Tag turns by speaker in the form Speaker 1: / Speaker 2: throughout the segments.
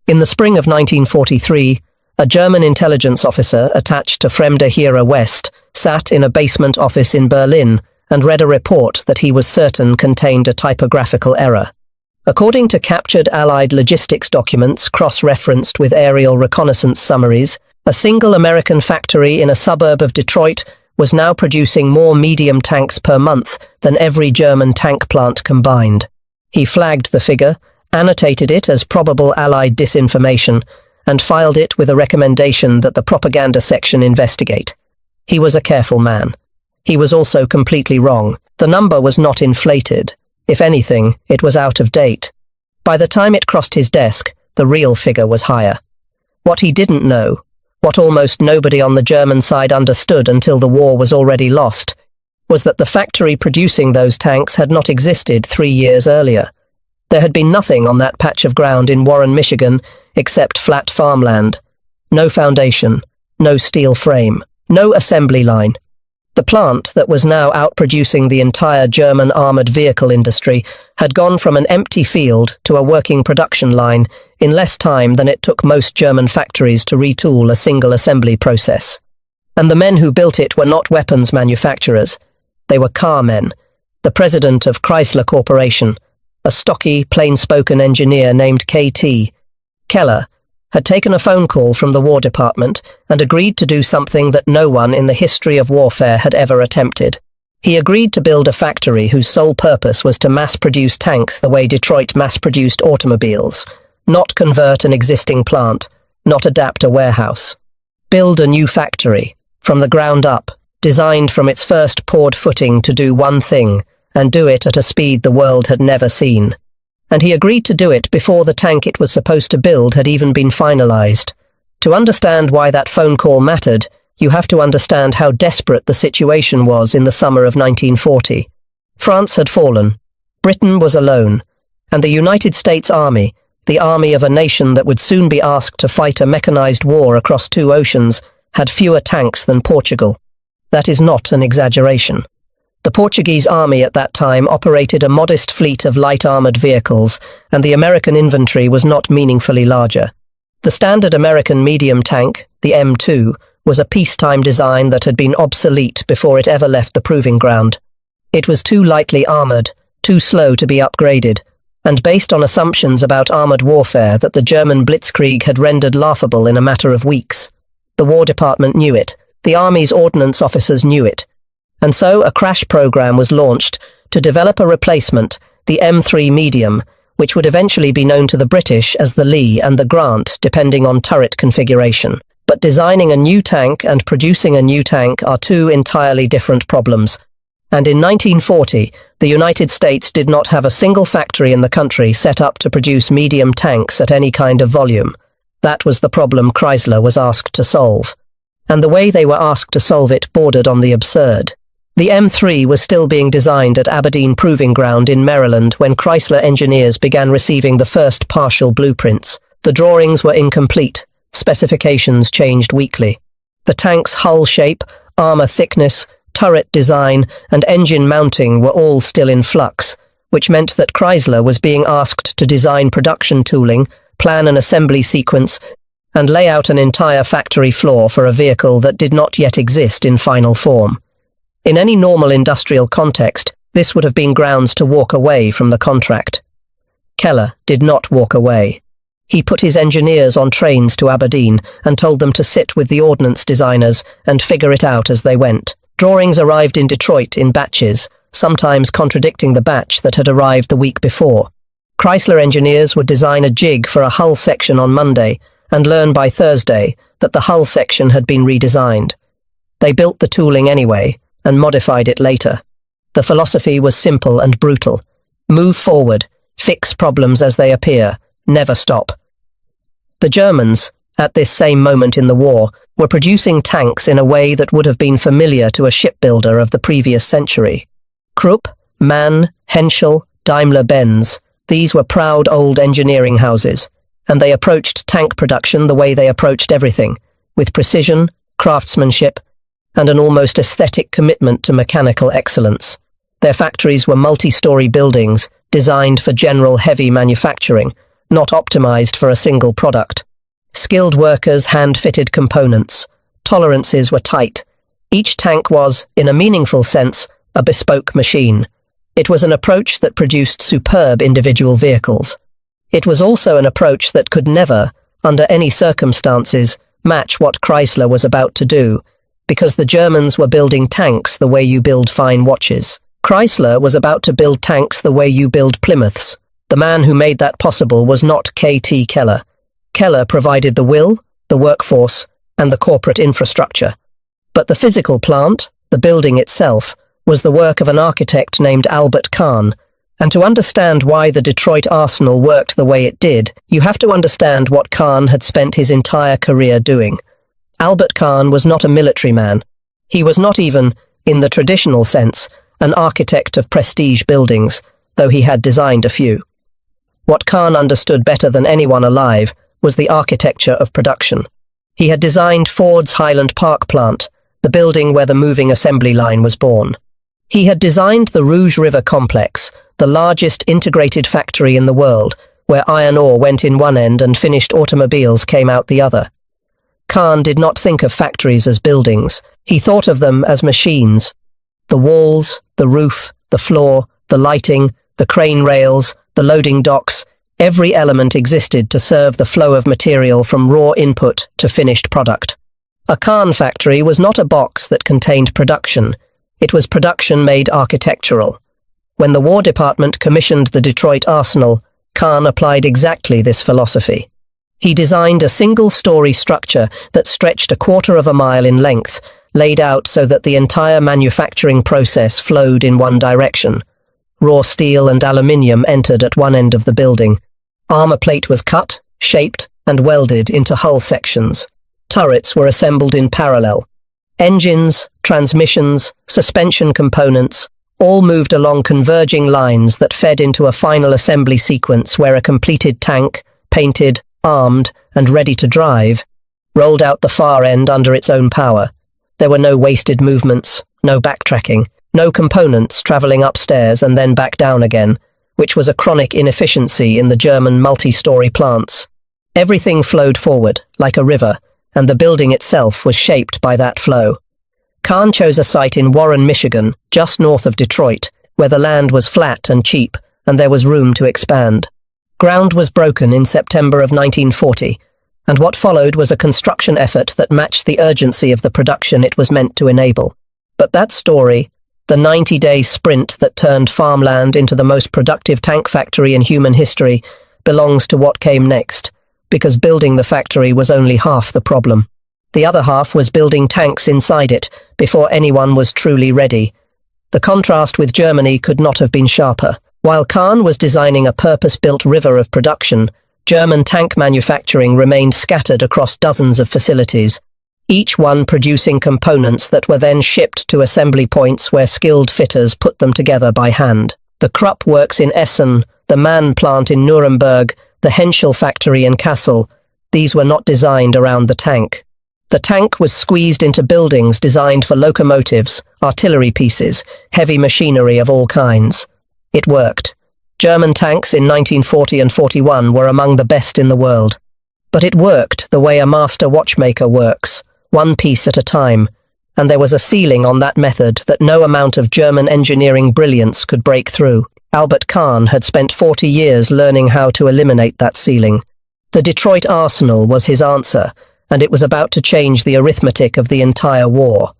Speaker 1: In the spring of 1943, a German intelligence officer attached to Fremde Heere West sat in a basement office in Berlin and read a report that he was certain contained a typographical error. According to captured Allied logistics documents cross-referenced with aerial reconnaissance summaries, a single American factory in a suburb of Detroit was now producing more medium tanks per month than every German tank plant combined. He flagged the figure, annotated it as probable Allied disinformation, and filed it with a recommendation that the propaganda section investigate. He was a careful man. He was also completely wrong. The number was not inflated. If anything, it was out of date. By the time it crossed his desk, the real figure was higher. What he didn't know, what almost nobody on the German side understood until the war was already lost, was that the factory producing those tanks had not existed 3 years earlier. There had been nothing on that patch of ground in Warren, Michigan, except flat farmland. No foundation, no steel frame, no assembly line. The plant that was now outproducing the entire German armoured vehicle industry had gone from an empty field to a working production line in less time than it took most German factories to retool a single assembly process. And the men who built it were not weapons manufacturers. They were car men. The president of Chrysler Corporation, a stocky, plain-spoken engineer named K.T. Keller, had taken a phone call from the War Department and agreed to do something that no one in the history of warfare had ever attempted. He agreed to build a factory whose sole purpose was to mass-produce tanks the way Detroit mass-produced automobiles, not convert an existing plant, not adapt a warehouse. Build a new factory, from the ground up, designed from its first poured footing to do one thing, and do it at a speed the world had never seen. And he agreed to do it before the tank it was supposed to build had even been finalized. To understand why that phone call mattered, you have to understand how desperate the situation was in the summer of 1940. France had fallen. Britain was alone. And the United States Army, the army of a nation that would soon be asked to fight a mechanized war across 2 oceans, had fewer tanks than Portugal. That is not an exaggeration. The Portuguese army at that time operated a modest fleet of light armoured vehicles, and the American inventory was not meaningfully larger. The standard American medium tank, the M2, was a peacetime design that had been obsolete before it ever left the proving ground. It was too lightly armoured, too slow to be upgraded, and based on assumptions about armoured warfare that the German blitzkrieg had rendered laughable in a matter of weeks. The War Department knew it. The Army's ordnance officers knew it. And so a crash program was launched to develop a replacement, the M3 Medium, which would eventually be known to the British as the Lee and the Grant, depending on turret configuration. But designing a new tank and producing a new tank are 2 entirely different problems. And in 1940, the United States did not have a single factory in the country set up to produce medium tanks at any kind of volume. That was the problem Chrysler was asked to solve. And the way they were asked to solve it bordered on the absurd. The M3 was still being designed at Aberdeen Proving Ground in Maryland when Chrysler engineers began receiving the first partial blueprints. The drawings were incomplete. Specifications changed weekly. The tank's hull shape, armor thickness, turret design, and engine mounting were all still in flux, which meant that Chrysler was being asked to design production tooling, plan an assembly sequence, and lay out an entire factory floor for a vehicle that did not yet exist in final form. In any normal industrial context, this would have been grounds to walk away from the contract. Keller did not walk away. He put his engineers on trains to Aberdeen and told them to sit with the ordnance designers and figure it out as they went. Drawings arrived in Detroit in batches, sometimes contradicting the batch that had arrived the week before. Chrysler engineers would design a jig for a hull section on Monday and learn by Thursday that the hull section had been redesigned. They built the tooling anyway, and modified it later. The philosophy was simple and brutal. Move forward, fix problems as they appear, never stop. The Germans, at this same moment in the war, were producing tanks in a way that would have been familiar to a shipbuilder of the previous century. Krupp, Mann, Henschel, Daimler-Benz, these were proud old engineering houses, and they approached tank production the way they approached everything, with precision, craftsmanship, and an almost aesthetic commitment to mechanical excellence. Their factories were multi-story buildings designed for general heavy manufacturing, not optimized for a single product. Skilled workers hand-fitted components. Tolerances were tight. Each tank was, in a meaningful sense, a bespoke machine. It was an approach that produced superb individual vehicles. It was also an approach that could never, under any circumstances, match what Chrysler was about to do, because the Germans were building tanks the way you build fine watches. Chrysler was about to build tanks the way you build Plymouths. The man who made that possible was not K.T. Keller. Keller provided the will, the workforce, and the corporate infrastructure. But the physical plant, the building itself, was the work of an architect named Albert Kahn, and to understand why the Detroit Arsenal worked the way it did, you have to understand what Kahn had spent his entire career doing. Albert Kahn was not a military man. He was not even, in the traditional sense, an architect of prestige buildings, though he had designed a few. What Kahn understood better than anyone alive was the architecture of production. He had designed Ford's Highland Park plant, the building where the moving assembly line was born. He had designed the Rouge River Complex, the largest integrated factory in the world, where iron ore went in one end and finished automobiles came out the other. Kahn did not think of factories as buildings. He thought of them as machines. The walls, the roof, the floor, the lighting, the crane rails, the loading docks, every element existed to serve the flow of material from raw input to finished product. A Kahn factory was not a box that contained production. It was production made architectural. When the War Department commissioned the Detroit Arsenal, Kahn applied exactly this philosophy. He designed a single-story structure that stretched 1/4 of a mile in length, laid out so that the entire manufacturing process flowed in one direction. Raw steel and aluminium entered at one end of the building. Armor plate was cut, shaped, and welded into hull sections. Turrets were assembled in parallel. Engines, transmissions, suspension components, all moved along converging lines that fed into a final assembly sequence where a completed tank, painted, armed, and ready to drive, rolled out the far end under its own power. There were no wasted movements, no backtracking, no components travelling upstairs and then back down again, which was a chronic inefficiency in the German multi-story plants. Everything flowed forward, like a river, and the building itself was shaped by that flow. Kahn chose a site in Warren, Michigan, just north of Detroit, where the land was flat and cheap, and there was room to expand. Ground was broken in September of 1940, and what followed was a construction effort that matched the urgency of the production it was meant to enable. But that story, the 90-day sprint that turned Farmland into the most productive tank factory in human history, belongs to what came next, because building the factory was only half the problem. The other half was building tanks inside it before anyone was truly ready. The contrast with Germany could not have been sharper. While Kahn was designing a purpose-built river of production, German tank manufacturing remained scattered across dozens of facilities, each one producing components that were then shipped to assembly points where skilled fitters put them together by hand. The Krupp works in Essen, the Mann plant in Nuremberg, the Henschel factory in Kassel, these were not designed around the tank. The tank was squeezed into buildings designed for locomotives, artillery pieces, heavy machinery of all kinds. It worked. German tanks in 1940 and 41 were among the best in the world. But it worked the way a master watchmaker works, one piece at a time, and there was a ceiling on that method that no amount of German engineering brilliance could break through. Albert Kahn had spent 40 years learning how to eliminate that ceiling. The Detroit Arsenal was his answer, and it was about to change the arithmetic of the entire war.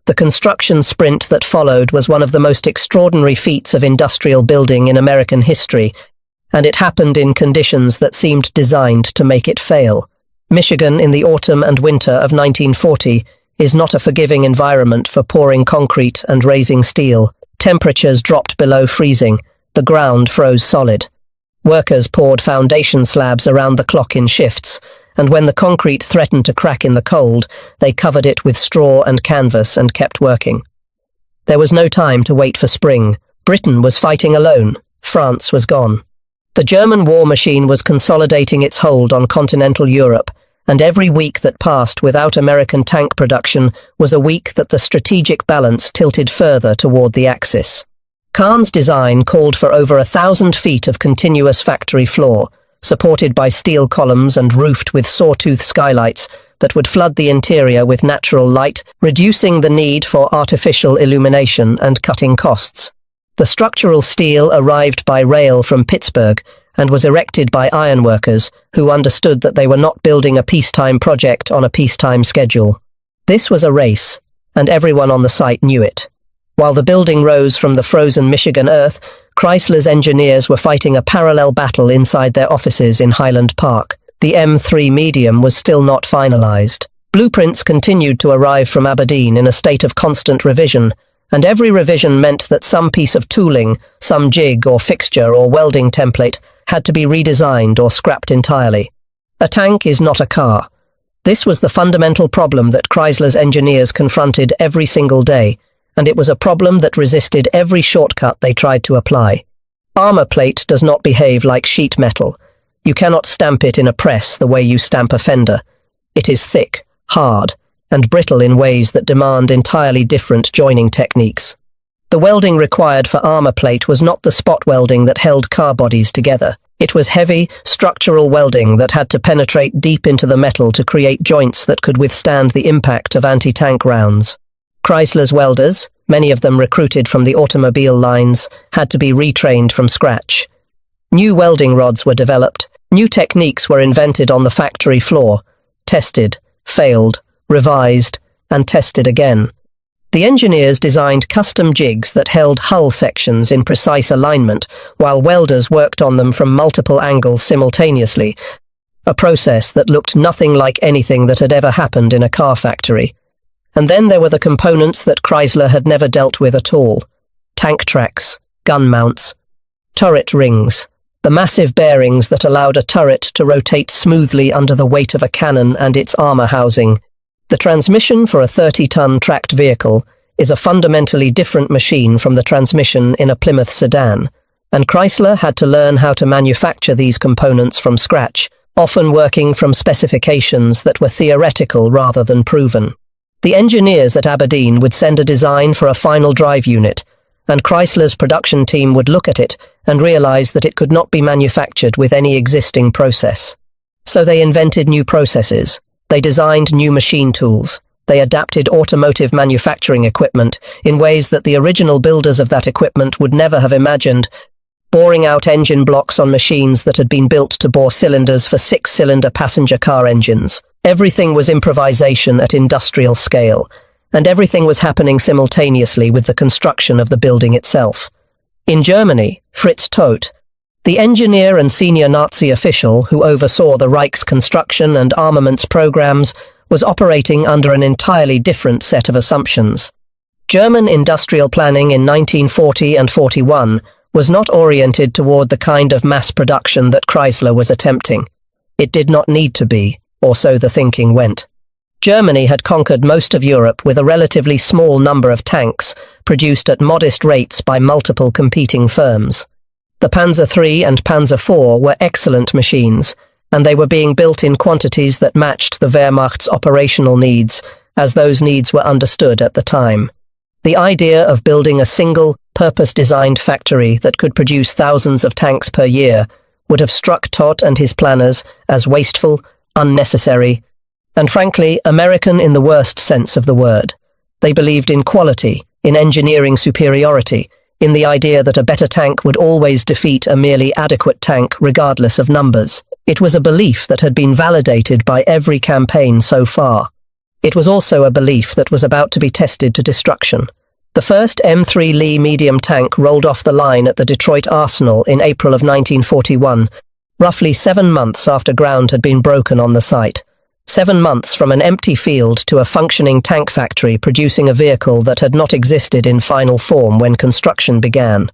Speaker 1: The construction sprint that followed was one of the most extraordinary feats of industrial building in American history, and it happened in conditions that seemed designed to make it fail. Michigan in the autumn and winter of 1940 is not a forgiving environment for pouring concrete and raising steel. Temperatures dropped below freezing. The ground froze solid. Workers poured foundation slabs around the clock in shifts, and when the concrete threatened to crack in the cold, they covered it with straw and canvas and kept working. There was no time to wait for spring. Britain was fighting alone. France was gone. The German war machine was consolidating its hold on continental Europe, and every week that passed without American tank production was a week that the strategic balance tilted further toward the Axis. Kahn's design called for over 1,000 feet of continuous factory floor, supported by steel columns and roofed with sawtooth skylights that would flood the interior with natural light, reducing the need for artificial illumination and cutting costs. The structural steel arrived by rail from Pittsburgh and was erected by ironworkers who understood that they were not building a peacetime project on a peacetime schedule. This was a race, and everyone on the site knew it. While the building rose from the frozen Michigan earth, Chrysler's engineers were fighting a parallel battle inside their offices in Highland Park. The M3 medium was still not finalized. Blueprints continued to arrive from Aberdeen in a state of constant revision, and every revision meant that some piece of tooling, some jig or fixture or welding template, had to be redesigned or scrapped entirely. A tank is not a car. This was the fundamental problem that Chrysler's engineers confronted every single day, and it was a problem that resisted every shortcut they tried to apply. Armor plate does not behave like sheet metal. You cannot stamp it in a press the way you stamp a fender. It is thick, hard, and brittle in ways that demand entirely different joining techniques. The welding required for armor plate was not the spot welding that held car bodies together. It was heavy, structural welding that had to penetrate deep into the metal to create joints that could withstand the impact of anti-tank rounds. Chrysler's welders, many of them recruited from the automobile lines, had to be retrained from scratch. New welding rods were developed. New techniques were invented on the factory floor, tested, failed, revised, and tested again. The engineers designed custom jigs that held hull sections in precise alignment, while welders worked on them from multiple angles simultaneously, a process that looked nothing like anything that had ever happened in a car factory. And then there were the components that Chrysler had never dealt with at all: tank tracks, gun mounts, turret rings, the massive bearings that allowed a turret to rotate smoothly under the weight of a cannon and its armor housing. The transmission for a 30-ton tracked vehicle is a fundamentally different machine from the transmission in a Plymouth sedan, and Chrysler had to learn how to manufacture these components from scratch, often working from specifications that were theoretical rather than proven. The engineers at Aberdeen would send a design for a final drive unit, and Chrysler's production team would look at it and realize that it could not be manufactured with any existing process. So they invented new processes. They designed new machine tools. They adapted automotive manufacturing equipment in ways that the original builders of that equipment would never have imagined, boring out engine blocks on machines that had been built to bore cylinders for 6-cylinder passenger car engines. Everything was improvisation at industrial scale, and everything was happening simultaneously with the construction of the building itself. In Germany, Fritz Todt, the engineer and senior Nazi official who oversaw the Reich's construction and armaments programs, was operating under an entirely different set of assumptions. German industrial planning in 1940 and 41 was not oriented toward the kind of mass production that Chrysler was attempting. It did not need to be, or so the thinking went. Germany had conquered most of Europe with a relatively small number of tanks, produced at modest rates by multiple competing firms. The Panzer III and Panzer IV were excellent machines, and they were being built in quantities that matched the Wehrmacht's operational needs, as those needs were understood at the time. The idea of building a single, purpose-designed factory that could produce thousands of tanks per year would have struck Todt and his planners as wasteful, unnecessary, and frankly, American in the worst sense of the word. They believed in quality, in engineering superiority, in the idea that a better tank would always defeat a merely adequate tank regardless of numbers. It was a belief that had been validated by every campaign so far. It was also a belief that was about to be tested to destruction. The first M3 Lee medium tank rolled off the line at the Detroit Arsenal in April of 1941, roughly 7 months after ground had been broken on the site. 7 months from an empty field to a functioning tank factory producing a vehicle that had not existed in final form when construction began.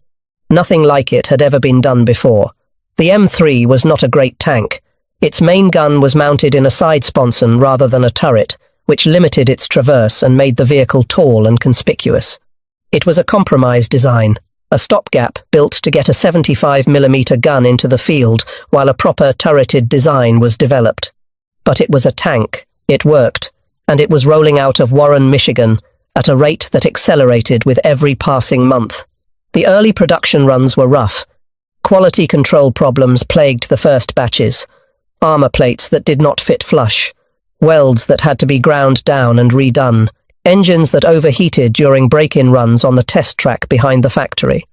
Speaker 1: Nothing like it had ever been done before. The M3 was not a great tank. Its main gun was mounted in a side sponson rather than a turret, which limited its traverse and made the vehicle tall and conspicuous. It was a compromise design, a stopgap built to get a 75mm gun into the field while a proper turreted design was developed. But it was a tank, it worked, and it was rolling out of Warren, Michigan, at a rate that accelerated with every passing month. The early production runs were rough. Quality control problems plagued the first batches. Armor plates that did not fit flush, welds that had to be ground down and redone, engines that overheated during break-in runs on the test track behind the factory.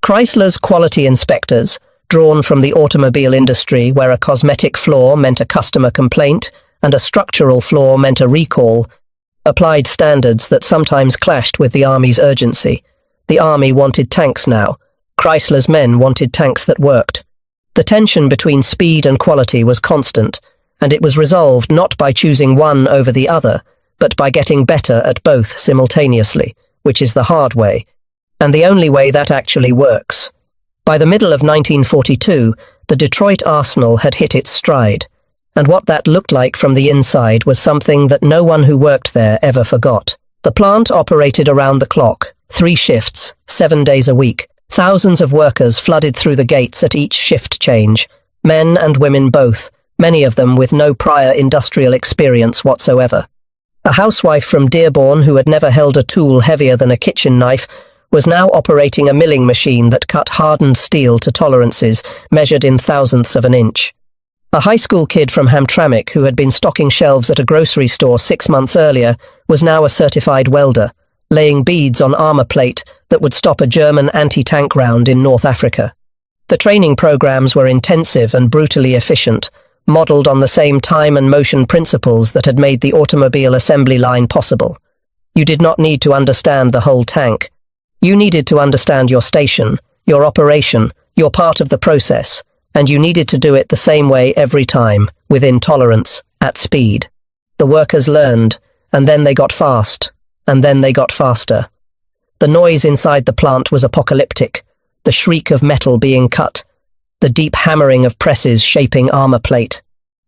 Speaker 1: Chrysler's quality inspectors, drawn from the automobile industry where a cosmetic flaw meant a customer complaint and a structural flaw meant a recall, applied standards that sometimes clashed with the Army's urgency. The Army wanted tanks now. Chrysler's men wanted tanks that worked. The tension between speed and quality was constant, and it was resolved not by choosing one over the other, but by getting better at both simultaneously, which is the hard way, and the only way that actually works. By the middle of 1942, the Detroit arsenal had hit its stride, and what that looked like from the inside was something that no one who worked there ever forgot. The plant operated around the clock, 3 shifts, 7 days a week. Thousands of workers flooded through the gates at each shift change, men and women both, many of them with no prior industrial experience whatsoever. A housewife from Dearborn who had never held a tool heavier than a kitchen knife was now operating a milling machine that cut hardened steel to tolerances measured in thousandths of an inch. A high school kid from Hamtramck who had been stocking shelves at a grocery store 6 months earlier was now a certified welder, laying beads on armor plate that would stop a German anti-tank round in North Africa. The training programs were intensive and brutally efficient, modeled on the same time and motion principles that had made the automobile assembly line possible. You did not need to understand the whole tank. You needed to understand your station, your operation, your part of the process, and you needed to do it the same way every time, within tolerance, at speed. The workers learned, and then they got fast, and then they got faster. The noise inside the plant was apocalyptic, the shriek of metal being cut, the deep hammering of presses shaping armor plate,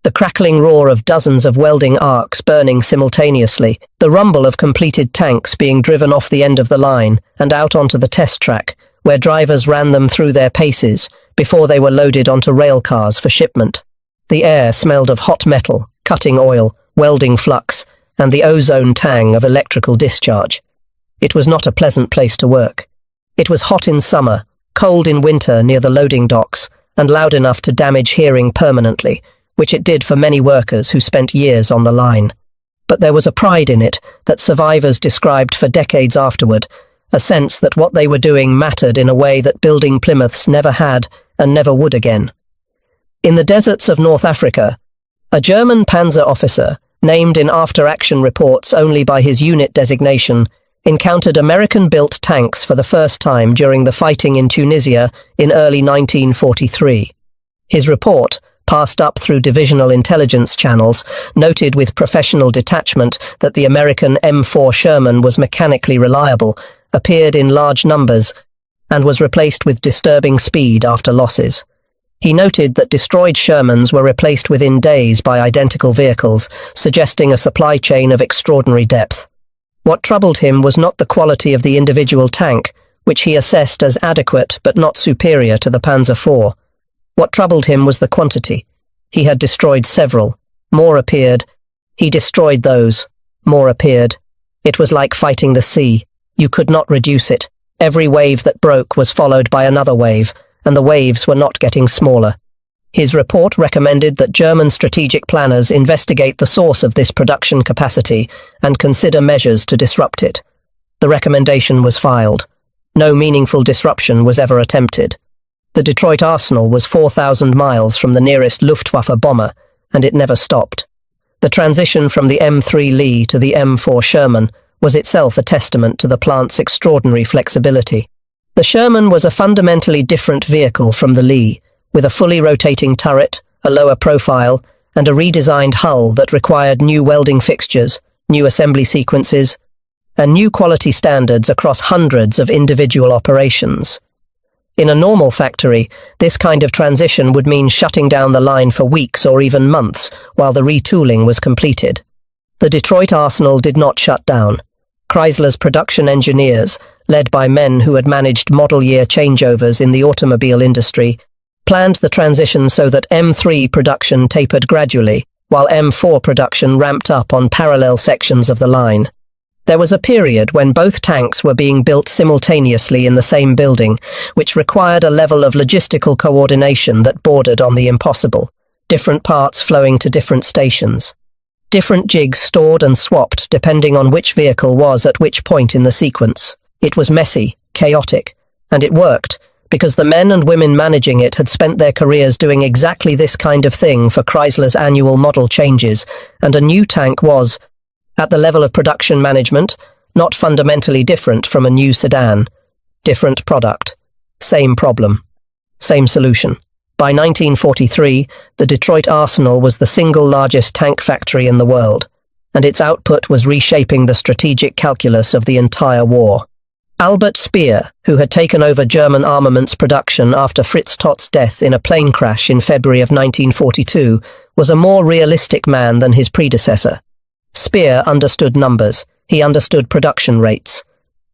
Speaker 1: the crackling roar of dozens of welding arcs burning simultaneously, the rumble of completed tanks being driven off the end of the line and out onto the test track, where drivers ran them through their paces before they were loaded onto rail cars for shipment. The air smelled of hot metal, cutting oil, welding flux, and the ozone tang of electrical discharge. It was not a pleasant place to work. It was hot in summer, cold in winter near the loading docks, and loud enough to damage hearing permanently, which it did for many workers who spent years on the line. But there was a pride in it that survivors described for decades afterward, a sense that what they were doing mattered in a way that building Plymouths never had and never would again. In the deserts of North Africa, a German panzer officer, named in after-action reports only by his unit designation, encountered American-built tanks for the first time during the fighting in Tunisia in early 1943. His report, passed up through divisional intelligence channels, noted with professional detachment that the American M4 Sherman was mechanically reliable, appeared in large numbers, and was replaced with disturbing speed after losses. He noted that destroyed Shermans were replaced within days by identical vehicles, suggesting a supply chain of extraordinary depth. What troubled him was not the quality of the individual tank, which he assessed as adequate but not superior to the Panzer IV. What troubled him was the quantity. He had destroyed several. More appeared. He destroyed those. More appeared. It was like fighting the sea. You could not reduce it. Every wave that broke was followed by another wave, and the waves were not getting smaller. His report recommended that German strategic planners investigate the source of this production capacity and consider measures to disrupt it. The recommendation was filed. No meaningful disruption was ever attempted. The Detroit arsenal was 4,000 miles from the nearest Luftwaffe bomber, and it never stopped. The transition from the M3 Lee to the M4 Sherman was itself a testament to the plant's extraordinary flexibility. The Sherman was a fundamentally different vehicle from the Lee, with a fully rotating turret, a lower profile, and a redesigned hull that required new welding fixtures, new assembly sequences, and new quality standards across hundreds of individual operations. In a normal factory, this kind of transition would mean shutting down the line for weeks or even months while the retooling was completed. The Detroit arsenal did not shut down. Chrysler's production engineers, led by men who had managed model year changeovers in the automobile industry, planned the transition so that M3 production tapered gradually, while M4 production ramped up on parallel sections of the line. There was a period when both tanks were being built simultaneously in the same building, which required a level of logistical coordination that bordered on the impossible, different parts flowing to different stations. Different jigs stored and swapped depending on which vehicle was at which point in the sequence. It was messy, chaotic, and it worked, because the men and women managing it had spent their careers doing exactly this kind of thing for Chrysler's annual model changes, and a new tank was, at the level of production management, not fundamentally different from a new sedan. Different product. Same problem. Same solution. By 1943, the Detroit Arsenal was the single largest tank factory in the world, and its output was reshaping the strategic calculus of the entire war. Albert Speer, who had taken over German armaments production after Fritz Tott's death in a plane crash in February of 1942, was a more realistic man than his predecessor. Speer understood numbers, he understood production rates,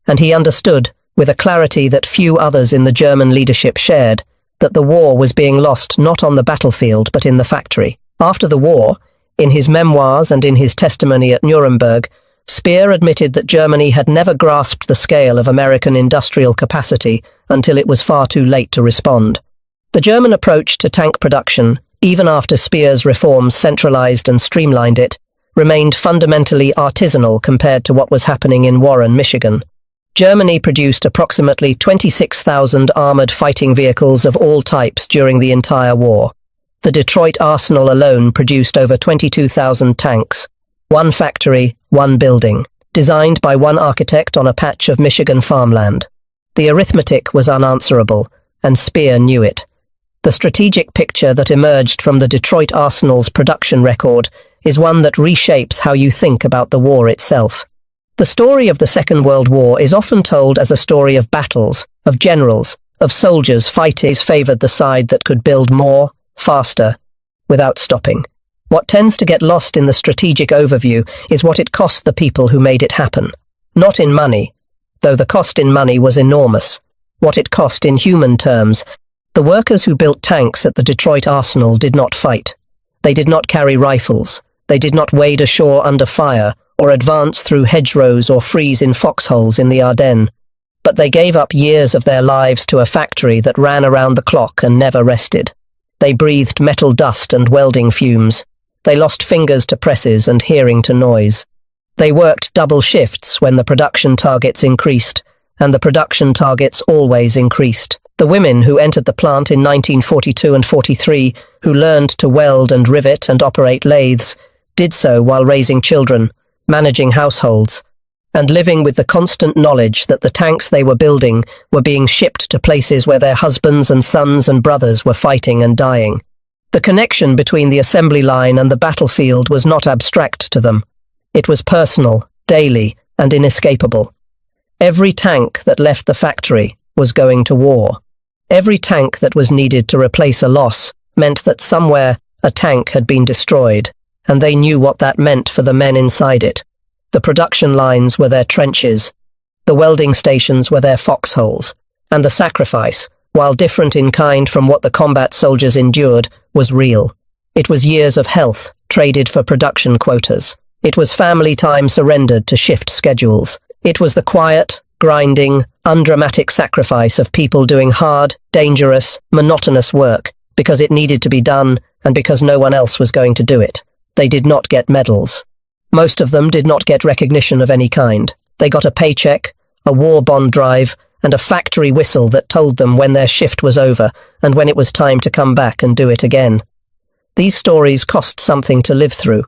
Speaker 1: and he understood, with a clarity that few others in the German leadership shared, that the war was being lost not on the battlefield but in the factory. After the war, in his memoirs and in his testimony at Nuremberg, Speer admitted that Germany had never grasped the scale of American industrial capacity until it was far too late to respond. The German approach to tank production, even after Speer's reforms centralized and streamlined it, remained fundamentally artisanal compared to what was happening in Warren, Michigan. Germany produced approximately 26,000 armored fighting vehicles of all types during the entire war. The Detroit Arsenal alone produced over 22,000 tanks. One factory, one building, designed by one architect on a patch of Michigan farmland. The arithmetic was unanswerable, and Speer knew it. The strategic picture that emerged from the Detroit Arsenal's production record is one that reshapes how you think about the war itself. The story of the Second World War is often told as a story of battles, of generals, of soldiers fighting favored the side that could build more, faster, without stopping. What tends to get lost in the strategic overview is what it cost the people who made it happen. Not in money, though the cost in money was enormous. What it cost in human terms. The workers who built tanks at the Detroit Arsenal did not fight. They did not carry rifles. They did not wade ashore under fire, or advance through hedgerows or freeze in foxholes in the Ardennes. But they gave up years of their lives to a factory that ran around the clock and never rested. They breathed metal dust and welding fumes. They lost fingers to presses and hearing to noise. They worked double shifts when the production targets increased, and the production targets always increased. The women who entered the plant in 1942 and 43, who learned to weld and rivet and operate lathes, did so while raising children, managing households, and living with the constant knowledge that the tanks they were building were being shipped to places where their husbands and sons and brothers were fighting and dying. The connection between the assembly line and the battlefield was not abstract to them. It was personal, daily, and inescapable. Every tank that left the factory was going to war. Every tank that was needed to replace a loss meant that somewhere a tank had been destroyed, and they knew what that meant for the men inside it. The production lines were their trenches, the welding stations were their foxholes, and the sacrifice, while different in kind from what the combat soldiers endured, was real. It was years of health, traded for production quotas. It was family time surrendered to shift schedules. It was the quiet, grinding, undramatic sacrifice of people doing hard, dangerous, monotonous work, because it needed to be done and because no one else was going to do it. They did not get medals. Most of them did not get recognition of any kind. They got a paycheck, a war bond drive, and a factory whistle that told them when their shift was over and when it was time to come back and do it again. These stories cost something to live through.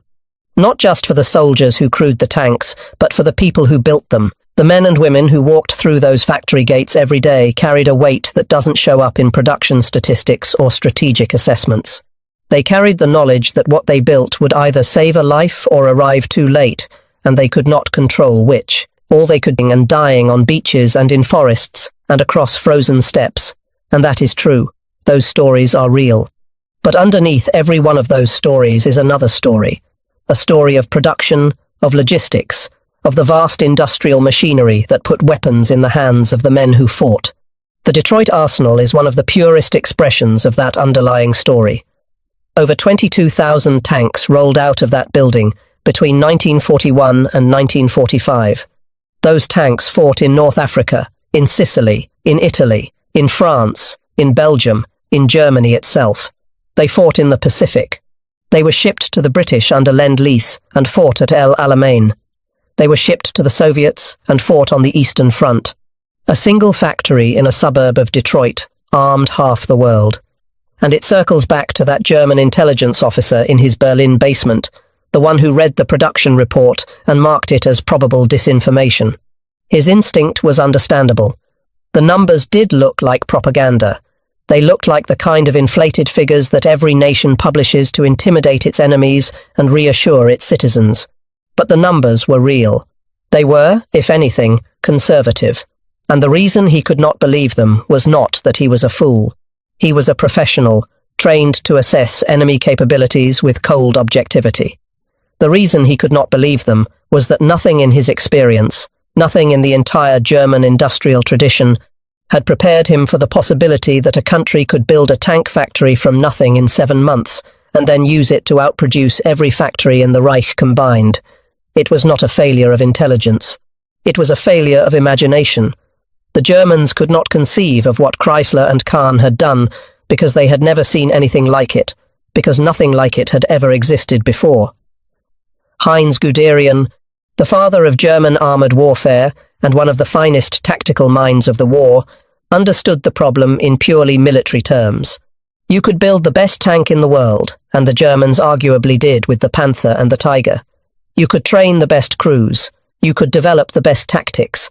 Speaker 1: Not just for the soldiers who crewed the tanks, but for the people who built them. The men and women who walked through those factory gates every day carried a weight that doesn't show up in production statistics or strategic assessments. They carried the knowledge that what they built would either save a life or arrive too late, and they could not control which. All they could do and dying on beaches and in forests and across frozen steppes. And that is true. Those stories are real. But underneath every one of those stories is another story. A story of production, of logistics, of the vast industrial machinery that put weapons in the hands of the men who fought. The Detroit Arsenal is one of the purest expressions of that underlying story. Over 22,000 tanks rolled out of that building between 1941 and 1945. Those tanks fought in North Africa, in Sicily, in Italy, in France, in Belgium, in Germany itself. They fought in the Pacific. They were shipped to the British under Lend-Lease and fought at El Alamein. They were shipped to the Soviets and fought on the Eastern Front. A single factory in a suburb of Detroit armed half the world. And it circles back to that German intelligence officer in his Berlin basement, the one who read the production report and marked it as probable disinformation. His instinct was understandable. The numbers did look like propaganda. They looked like the kind of inflated figures that every nation publishes to intimidate its enemies and reassure its citizens. But the numbers were real. They were, if anything, conservative. And the reason he could not believe them was not that he was a fool. He was a professional, trained to assess enemy capabilities with cold objectivity. The reason he could not believe them was that nothing in his experience, nothing in the entire German industrial tradition, had prepared him for the possibility that a country could build a tank factory from nothing in 7 months and then use it to outproduce every factory in the Reich combined. It was not a failure of intelligence. It was a failure of imagination. The Germans could not conceive of what Chrysler and Kahn had done because they had never seen anything like it, because nothing like it had ever existed before. Heinz Guderian, the father of German armoured warfare and one of the finest tactical minds of the war, understood the problem in purely military terms. You could build the best tank in the world, and the Germans arguably did with the Panther and the Tiger. You could train the best crews. You could develop the best tactics.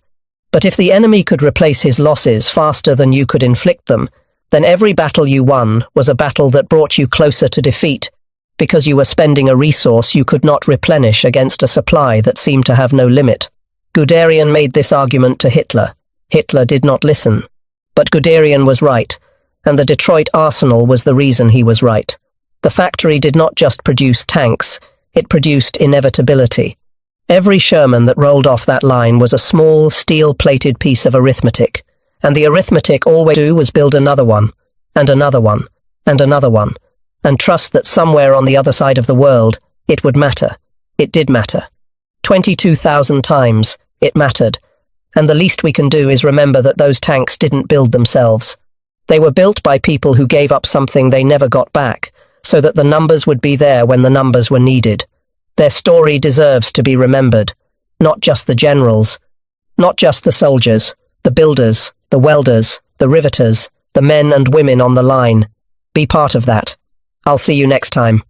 Speaker 1: But if the enemy could replace his losses faster than you could inflict them, then every battle you won was a battle that brought you closer to defeat, because you were spending a resource you could not replenish against a supply that seemed to have no limit. Guderian made this argument to Hitler. Hitler did not listen. But Guderian was right, and the Detroit arsenal was the reason he was right. The factory did not just produce tanks, it produced inevitability. Every Sherman that rolled off that line was a small, steel-plated piece of arithmetic, and the arithmetic always do was build another one, and another one, and another one, and trust that somewhere on the other side of the world, it would matter. It did matter. 22,000 times, it mattered. And the least we can do is remember that those tanks didn't build themselves. They were built by people who gave up something they never got back, so that the numbers would be there when the numbers were needed. Their story deserves to be remembered. Not just the generals, not just the soldiers, the builders, the welders, the riveters, the men and women on the line. Be part of that. I'll see you next time.